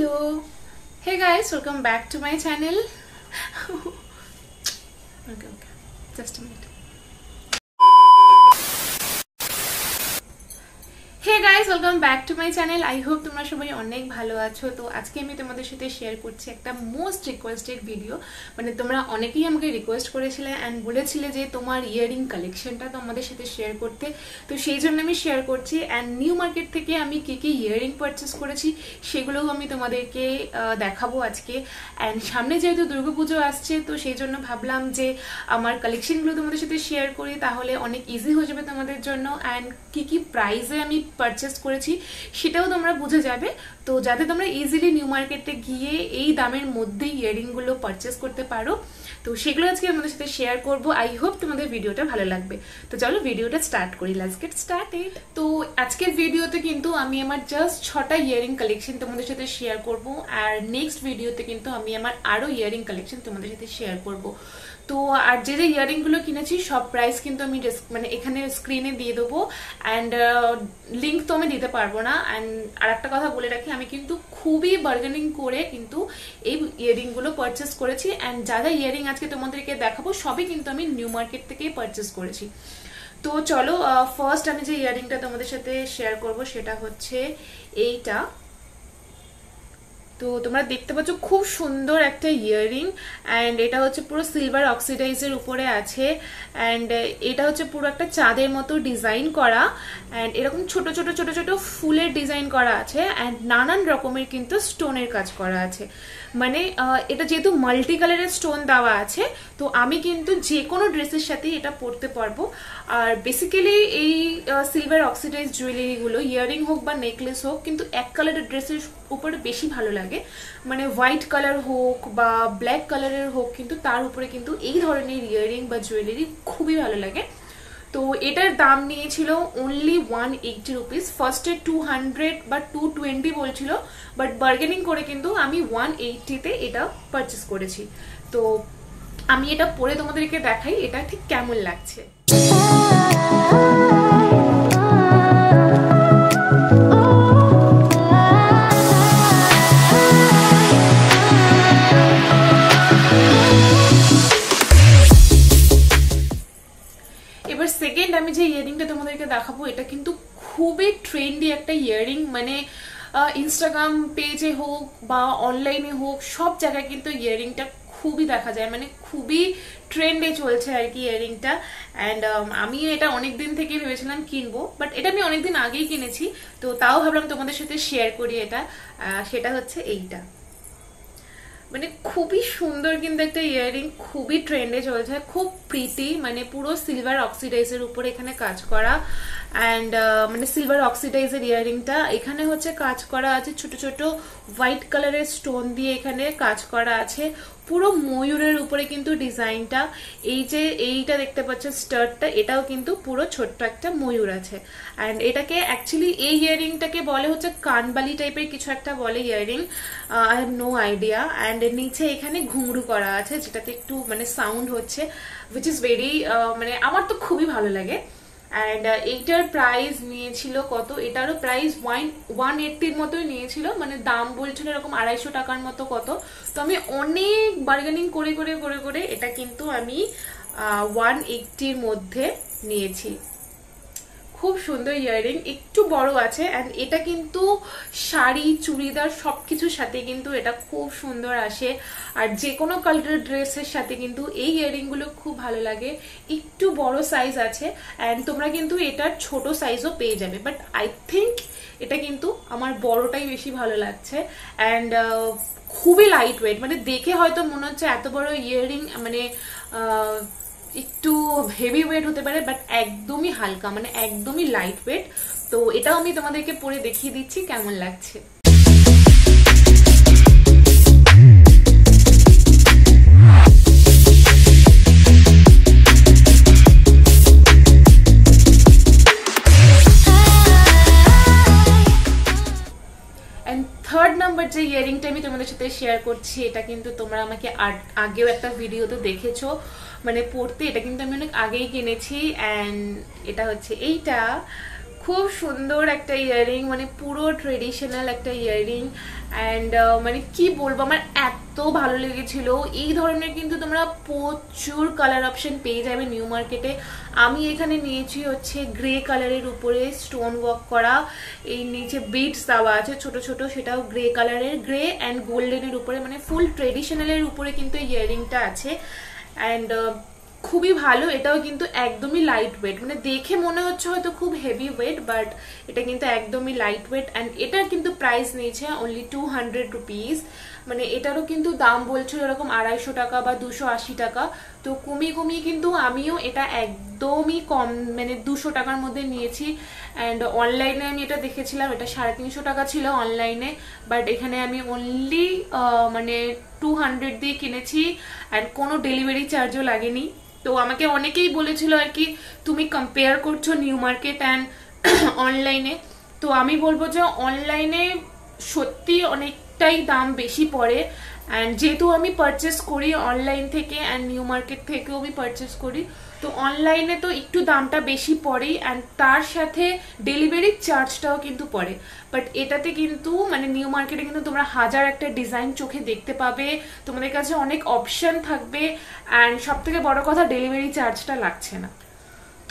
Hello. Hey guys, welcome back to my channel. Okay, just a minute. Hey guys, welcome back to my channel. I hope তোমরা সবাই অনেক ভালো আছো। তো আজকে আমি তোমাদের সাথে শেয়ার করছি একটা মোস্ট রিকোয়েস্টেড ভিডিও। মানে তোমরা অনেকেই আমাকে রিকোয়েস্ট করেছিলে এন্ড বলেছিলে যে তোমার ইয়ারিং কালেকশনটা তোমাদের সাথে শেয়ার করতে। তো সেই জন্য আমি শেয়ার করছি এন্ড নিউ মার্কেট থেকে আমি কি কি ইয়ারিং পারচেজ করেছি সেগুলোও আমি তোমাদেরকে দেখাবো আজকে। এন্ড সামনে যেহেতু দুর্গাপূজা আসছে তো সেই জন্য ভাবলাম যে আমার কালেকশনগুলো তোমাদের সাথে শেয়ার করি, তাহলে অনেক ইজি হয়ে যাবে তোমাদের জন্য। এন্ড কি কি প্রাইসে আমি পারচেজ করেছি সেটাও তোমরা বুঝে যাবে। তো যাতে তোমরা ইজিলি নিউ মার্কেটে গিয়ে এই দামের মধ্যে ইয়ারিং গুলো পারচেজ করতে পারো, তো সেগুলো আজকে আমাদের সাথে শেয়ার করব। আই হোপ তোমাদের ভিডিওটা ভালো লাগবে। তো চলো ভিডিওটা স্টার্ট করি। Let's get started. তো আজকের ভিডিওতে কিন্তু আমি আমার জাস্ট 6টা ইয়ারিং কালেকশন তোমাদের সাথে শেয়ার করব, আর নেক্সট ভিডিওতে কিন্তু আমি আমার আরো ইয়ারিং কালেকশন তোমাদের সাথে শেয়ার করব। তো আর যে যে ইয়ারিং গুলো কিনেছি সব প্রাইস কিন্তু আমি মানে এখানে স্ক্রিনে দিয়ে দেবো, অ্যান্ড লিঙ্ক তো আমি দিতে পারবো না। অ্যান্ড আর একটা কথা বলে রাখি, আমি কিন্তু খুবই বার্গেনিং করে কিন্তু এই ইয়ারিং গুলো পারচেস করেছি। অ্যান্ড যা যা ইয়ারিং আজকে তোমাদেরকে দেখাবো সবই কিন্তু আমি নিউ মার্কেট থেকেই পারচেস করেছি। তো চলো ফার্স্ট আমি যে ইয়ারিংটা তোমাদের সাথে শেয়ার করব সেটা হচ্ছে এইটা। তো তোমরা দেখতে পাচ্ছ খুব সুন্দর একটা ইয়ারিং, অ্যান্ড এটা হচ্ছে পুরো সিলভার অক্সিডাইজের উপরে আছে। অ্যান্ড এটা হচ্ছে পুরো একটা চাঁদের মতো ডিজাইন করা, অ্যান্ড এরকম ছোট ছোট ছোট ছোট ফুলের ডিজাইন করা আছে, অ্যান্ড নানান রকমের কিন্তু স্টোনের কাজ করা আছে। মানে এটা যেহেতু মাল্টি কালারের স্টোন দেওয়া আছে, তো আমি কিন্তু যে কোনো ড্রেসের সাথে এটা পরতে পারবো। আর বেসিক্যালি এই সিলভার অক্সিডাইজ জুয়েলারিগুলো ইয়ারিং হোক বা নেকলেস হোক কিন্তু এক কালারের ড্রেসের উপরে বেশি ভালো লাগে। মানে হোয়াইট কালার হোক বা ব্ল্যাক কালারের হোক, কিন্তু তার উপরে কিন্তু এই ধরনের ইয়ারিং বা জুয়েলারি খুবই ভালো লাগে। তো এটার দাম নিয়েছিল অনলি 180 রুপিস। ফার্স্টে 200 বা 220 বলছিল, বাট বার্গেনিং করে কিন্তু আমি 180-তে এটা পারচেস করেছি। তো আমি এটা পরে তোমাদেরকে দেখাই এটা ঠিক কেমন লাগছে। এবার সেকেন্ড আমি যে ইয়ারিংটা তোমাদেরকে দেখাবো এটা কিন্তু খুবই ট্রেন্ডি একটা ইয়ারিং। মানে ইনস্টাগ্রাম পেজে হোক বা অনলাইনে হোক সব জায়গায় কিন্তু ইয়ারিংটা খুবই দেখা যায়, মানে খুবই ট্রেন্ডে চলছে আর কি ইয়ারিংটা। অ্যান্ড আমি এটা অনেকদিন থেকে ভেবেছিলাম কিনবো, বাট এটা আমি অনেকদিন আগেই কিনেছি, তো তাও ভাবলাম তোমাদের সাথে শেয়ার করি এটা। সেটা হচ্ছে এইটা। মানে খুবই সুন্দর কিন্তু একটা ইয়ারিং, খুবই ট্রেন্ডে চলছে, খুব প্রিটি। মানে পুরো সিলভার অক্সিডাইজের উপর এখানে কাজ করা, অ্যান্ড মানে সিলভার অক্সিডাইজের ইয়ারিংটা এখানে হচ্ছে কাজ করা আছে ছোট ছোট হোয়াইট কালারের স্টোন দিয়ে এখানে কাজ করা আছে। পুরো ময়ূরের উপরে কিন্তু ডিজাইনটা, এই যে এইটা দেখতে পাচ্ছ স্টার্টটা, এটাও কিন্তু পুরো ছোট্ট একটা ময়ূর আছে। অ্যান্ড এটাকে অ্যাকচুয়ালি এই ইয়ারিংটাকে বলে হচ্ছে কানবালি টাইপের কিছু একটা বলে earring, I have no idea. And নিচে এখানে ঘুঙরু করা আছে যেটাতে একটু মানে সাউন্ড হচ্ছে, উইচ ইজ ভেরি মানে আমার তো খুবই ভালো লাগে। অ্যান্ড এইটার প্রাইস নিয়েছিল কত, এটারও প্রাইস 180-র মতোই নিয়েছিল। মানে দাম বলছিল এরকম 250 টাকার মতো কত। তো আমি অনেক বার্গেনিং করে করে করে করে এটা কিন্তু আমি 180-র মধ্যে নিয়েছি। খুব সুন্দর ইয়ারিং, একটু বড় আছে। অ্যান্ড এটা কিন্তু শাড়ি চুড়িদার সবকিছুর সাথে কিন্তু এটা খুব সুন্দর আসে, আর যে কোনো কালারের ড্রেসের সাথে কিন্তু এই ইয়ারিং গুলো খুব ভালো লাগে। একটু বড় সাইজ আছে, অ্যান্ড তোমরা কিন্তু এটার ছোট সাইজও পেয়ে যাবে, বাট আই থিঙ্ক এটা কিন্তু আমার বড়টাই বেশি ভালো লাগছে। অ্যান্ড খুবই লাইট ওয়েট, মানে দেখে হয়তো মনে হচ্ছে এত বড় ইয়ারিং মানে একটু হেভি ওয়েট হতে পারে, বাট একদমই হালকা, মানে একদমই লাইট ওয়েট। তো এটাও আমি তোমাদেরকে পরে দেখিয়ে দিচ্ছি কেমন লাগছে। থার্ড নাম্বার যে ইয়ারিংটা আমি তোমাদের সাথে শেয়ার করছি এটা কিন্তু তোমরা আমাকে আগেও একটা ভিডিওতে দেখেছো মানে পড়তে, এটা কিন্তু আমি অনেক আগেই কিনেছি। অ্যান্ড এটা হচ্ছে এইটা, খুব সুন্দর একটা ইয়াররিং, মানে পুরো ট্রেডিশনাল একটা ইয়াররিং। অ্যান্ড মানে কি বলবো, আমার এত ভালো লেগেছিল। এই ধরনের কিন্তু তোমরা প্রচুর কালার অপশন পেয়ে যাবে নিউ মার্কেটে। আমি এখানে নিয়েছি হচ্ছে গ্রে কালারের উপরে স্টোন ওয়ার্ক করা, এই নিচে বিটস দেওয়া আছে ছোট ছোট, সেটাও গ্রে কালারের, গ্রে অ্যান্ড গোল্ডেনের উপরে, মানে ফুল ট্রেডিশনালের উপরে কিন্তু এই ইয়াররিংটা আছে। অ্যান্ড খুবই ভালো। এটাও কিন্তু একদমই লাইট ওয়েট, মানে দেখে মনে হচ্ছে হয়তো খুব হেভি ওয়েট, বাট এটা কিন্তু একদমই লাইট ওয়েট। অ্যান্ড এটার কিন্তু প্রাইস নিয়েছে অনলি 200 রুপিস। মানে এটারও কিন্তু দাম বলছিল এরকম 250 টাকা বা 280 টাকা। তো কমিয়ে কমিয়ে কিন্তু আমিও এটা একদমই কম, মানে 200 টাকার মধ্যে নিয়েছি। অ্যান্ড অনলাইনে আমি এটা দেখেছিলাম, এটা 350 টাকা ছিল অনলাইনে, বাট এখানে আমি অনলি মানে 200 দিয়ে কিনেছি। অ্যান্ড কোনো ডেলিভারি চার্জও লাগেনি। তো আমাকে অনেকেই বলেছিল আর কি, তুমি কম্পেয়ার করছো নিউ মার্কেট অ্যান্ড অনলাইনে। তো আমি বলবো যে অনলাইনে সত্যি অনেকটাই দাম বেশি পড়ে। অ্যান্ড যেহেতু আমি পারচেস করি অনলাইন থেকে অ্যান্ড নিউ মার্কেট থেকেও আমি পারচেস করি, তো অনলাইনে তো একটু দামটা বেশি পড়েই, অ্যান্ড তার সাথে ডেলিভারি চার্জটাও কিন্তু পড়ে। বাট এটাতে কিন্তু মানে নিউ মার্কেটে কিন্তু তোমরা হাজার একটা ডিজাইন চোখে দেখতে পাবে, তোমাদের কাছে অনেক অপশন থাকবে, অ্যান্ড সব থেকে বড় কথা ডেলিভারি চার্জটা লাগছে না।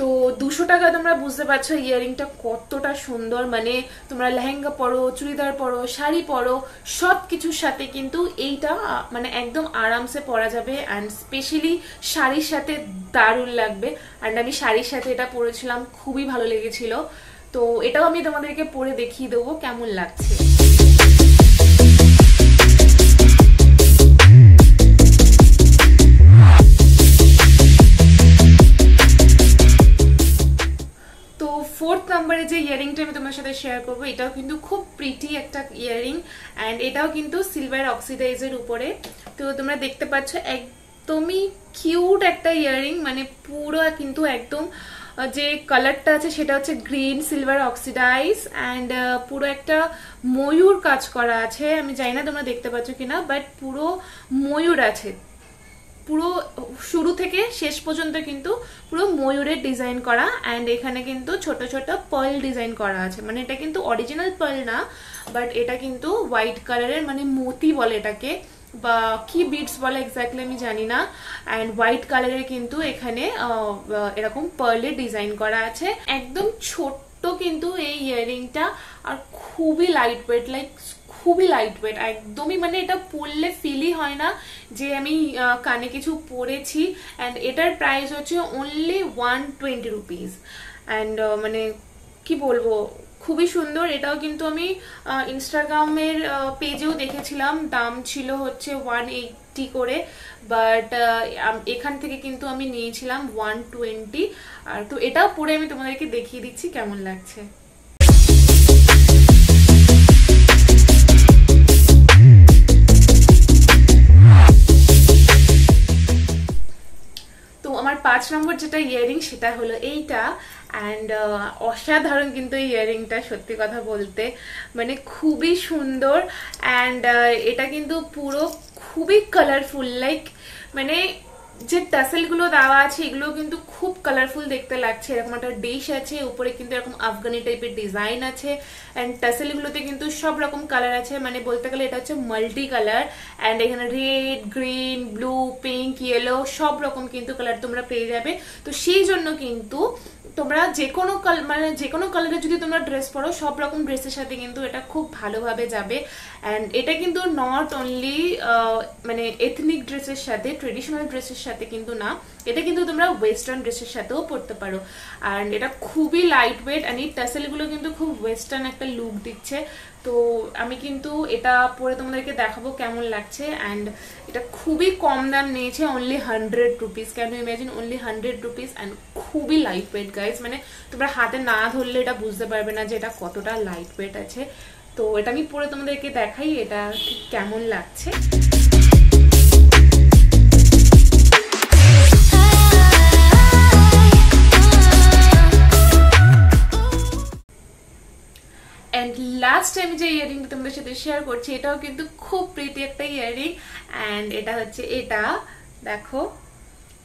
তো 200 টাকা তোমরা বুঝতে পারছো ইয়াররিংটা কতটা সুন্দর। মানে তোমরা লেহেঙ্গা পরো, চুড়িদার পরো, শাড়ি পরো, সব কিছুর সাথে কিন্তু এইটা মানে একদম আরামসে পরা যাবে। অ্যান্ড স্পেশালি শাড়ির সাথে দারুণ লাগবে। অ্যান্ড আমি শাড়ির সাথে এটা পরেছিলাম, খুবই ভালো লেগেছিল। তো এটাও আমি তোমাদেরকে পরে দেখিয়ে দেবো কেমন লাগছে। ফোর্থ নাম্বারে যে ইয়ারিংটা আমি তোমার সাথে শেয়ার করবো, এটাও কিন্তু খুব প্রিটি একটা ইয়ারিং। অ্যান্ড এটাও কিন্তু সিলভার অক্সিডাইজের উপরে। তো তোমরা দেখতে পাচ্ছ একদমই কিউট একটা ইয়ারিং, মানে পুরো কিন্তু একদম যে কালারটা আছে সেটা হচ্ছে গ্রিন সিলভার অক্সিডাইজ। অ্যান্ড পুরো একটা ময়ূর কাজ করা আছে, আমি জানি না তোমরা দেখতে পাচ্ছ কিনা, বাট পুরো ময়ূর আছে, পুরো শুরু থেকে শেষ পর্যন্ত কিন্তু পুরো ময়ূরের ডিজাইন করা। অ্যান্ড এখানে কিন্তু ছোট ছোট পার্ল ডিজাইন করা আছে, মানে এটা কিন্তু অরিজিনাল পার্ল না, বাট এটা কিন্তু হোয়াইট কালারের, মানে মতি বলে এটাকে বা কি বিটস বলে এক্স্যাক্টলি আমি জানি না। অ্যান্ড হোয়াইট কালারের কিন্তু এখানে এরকম পার্লের ডিজাইন করা আছে। একদম ছোট্ট কিন্তু এই ইয়াররিংটা, আর খুবই লাইট ওয়েট, লাইক খুবই লাইট ওয়েট একদমই, মানে এটা পরলে ফিলই হয় না যে আমি কানে কিছু পরেছি। অ্যান্ড এটার প্রাইস হচ্ছে অনলি 120 রুপিস। অ্যান্ড মানে কি বলবো, খুবই সুন্দর। এটাও কিন্তু আমি ইনস্টাগ্রামের পেজেও দেখেছিলাম, দাম ছিল হচ্ছে 180 করে, বাট এখান থেকে কিন্তু আমি নিয়েছিলাম 120। আর তো এটাও পরে আমি তোমাদেরকে দেখিয়ে দিচ্ছি কেমন লাগছে। আমার 5 নম্বর যেটা ইয়াররিং সেটা হলো এইটা। অ্যান্ড অসাধারণ কিন্তু এই ইয়াররিংটা, সত্যি কথা বলতে মানে খুবই সুন্দর। অ্যান্ড এটা কিন্তু পুরো খুবই কালারফুল, লাইক মানে যে টাসেলগুলো দেওয়া আছে এগুলো কিন্তু খুব কালারফুল দেখতে লাগছে। এরকম একটা ডিশ আছে, উপরে কিন্তু এরকম আফগানি টাইপের ডিজাইন আছে। অ্যান্ড টাসেলগুলোতে কিন্তু সব রকম কালার আছে, মানে বলতে গেলে এটা হচ্ছে মাল্টি কালার। অ্যান্ড এখানে red, green, blue, pink, yellow সব রকম কিন্তু কালার তোমরা পেয়ে যাবে। তো সেই জন্য কিন্তু তোমরা যে কোনো মানে যে কোনো কালারে যদি তোমরা ড্রেস পরো, সব রকম ড্রেসের সাথে কিন্তু এটা খুব ভালোভাবে যাবে। অ্যান্ড এটা কিন্তু নট অনলি মানে এথনিক ড্রেসের সাথে, ট্রেডিশনাল ড্রেসের সাথে কিন্তু না, এটা কিন্তু তোমরা ওয়েস্টার্ন ড্রেসের সাথেও পরতে পারো। অ্যান্ড এটা খুবই লাইট ওয়েট, অ্যান্ড এই টাসেলগুলো কিন্তু খুব ওয়েস্টার্ন একটা লুক দিচ্ছে। তো আমি কিন্তু এটা পরে তোমাদেরকে দেখাবো কেমন লাগছে। অ্যান্ড এটা খুবই কম দাম নিয়েছে, only 100 rupees. Can you imagine, only 100 rupees. And খুবই লাইট ওয়েট গাইজ, মানে তোমরা হাতে না ধরলে এটা বুঝতে পারবে না যে এটা কতটা লাইট ওয়েট আছে। তো এটা আমি পরে তোমাদেরকে দেখাই এটা ঠিক কেমন লাগছে। অ্যান্ড লাস্ট আমি যে ইয়াররিংটা তোমাদের সাথে শেয়ার করছি, এটাও কিন্তু খুব প্রিটি একটা ইয়াররিং। অ্যান্ড এটা হচ্ছে, এটা দেখো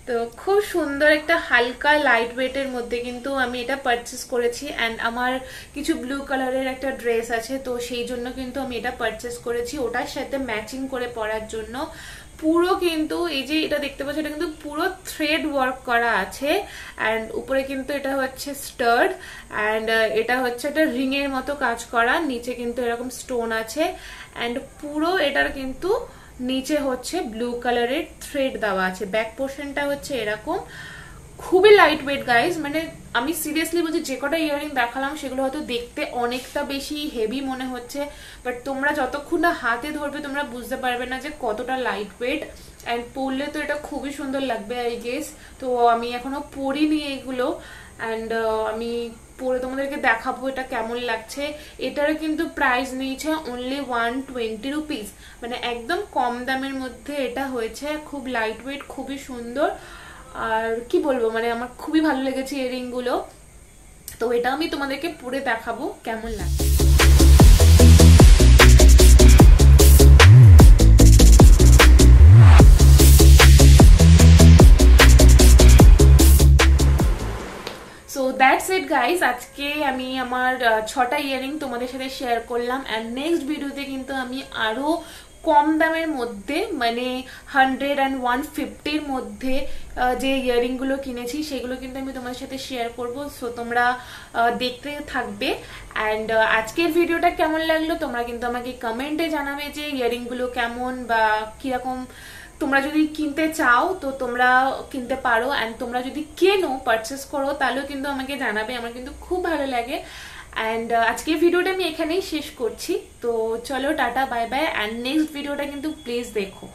তো খুব সুন্দর একটা হালকা লাইট ওয়েটের মধ্যে কিন্তু আমি এটা পারচেস করেছি। অ্যান্ড আমার কিছু ব্লু কালারের একটা ড্রেস আছে, তো সেই জন্য কিন্তু আমি এটা পারচেস করেছি ওটার সাথে ম্যাচিং করে পরার জন্য। পুরো কিন্তু এই যে এটা দেখতে পাচ্ছ, এটা কিন্তু পুরো থ্রেড ওয়ার্ক করা আছে। অ্যান্ড উপরে কিন্তু এটা হচ্ছে স্টার্ড, অ্যান্ড এটা হচ্ছে একটা রিং এর মতো কাজ করা, নিচে কিন্তু এরকম স্টোন আছে। অ্যান্ড পুরো এটার কিন্তু নিচে হচ্ছে ব্লু কালারের থ্রেড দেওয়া আছে। ব্যাক পোর্শনটা হচ্ছে এরকম, খুবই লাইট ওয়েট গাইজ। মানে আমি সিরিয়াসলি বলছি, যে কটা ইয়ারিং দেখালাম সেগুলো হয়তো দেখতে অনেকটা বেশি হেভি মনে হচ্ছে, বাট তোমরা যতক্ষণ না হাতে ধরবে তোমরা বুঝতে পারবে না যে কতটা লাইট ওয়েট। অ্যান্ড পরলে তো এটা খুবই সুন্দর লাগবে আই গেস। তো আমি এখনো পরিনি এগুলো, অ্যান্ড আমি পরে তোমাদেরকে দেখাবো এটা কেমন লাগছে। এটার কিন্তু প্রাইস নিয়েছে অনলি 120 রুপিস, মানে একদম কম দামের মধ্যে এটা হয়েছে। খুব লাইট ওয়েট, খুবই সুন্দর। আর কি বলবো, মানে আমার খুবই ভালো লেগেছে ইয়ারিং গুলো। তো এটা আমি তোমাদেরকে পরে দেখাবো কেমন লাগছে। সো দ্যাটস ইট গাইজ, আজকে আমি আমার 6টা ইয়ারিং তোমাদের সাথে শেয়ার করলাম। অ্যান্ড নেক্সট ভিডিওতে কিন্তু আমি আরো কম দামের মধ্যে, মানে 100 and 150-র মধ্যে যে ইয়ারিং গুলো কিনেছি সেগুলো কিন্তু আমি তোমাদের সাথে শেয়ার করব। সো তোমরা দেখতে থাকবে। অ্যান্ড আজকের ভিডিওটা কেমন লাগলো তোমরা কিন্তু আমাকে কমেন্টে জানাবে যে ইয়ারিং গুলো কেমন বা কিরকম। তোমরা যদি কিনতে চাও তো তোমরা কিনতে পারো, অ্যান্ড তোমরা যদি কেনো পারচেস করো তাহলেও কিন্তু আমাকে জানাবে, আমার কিন্তু খুব ভালো লাগে। অ্যান্ড আজকের ভিডিওটা আমি এখানেই শেষ করছি। তো চলো tata, bye bye. And next ভিডিওটা কিন্তু প্লিজ দেখো,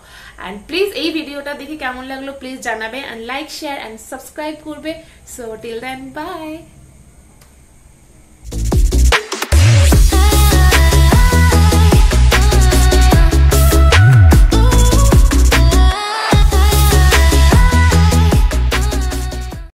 অ্যান্ড প্লিজ এই ভিডিওটা দেখে কেমন লাগলো প্লিজ জানাবে, and like share and subscribe করবে। So till then by.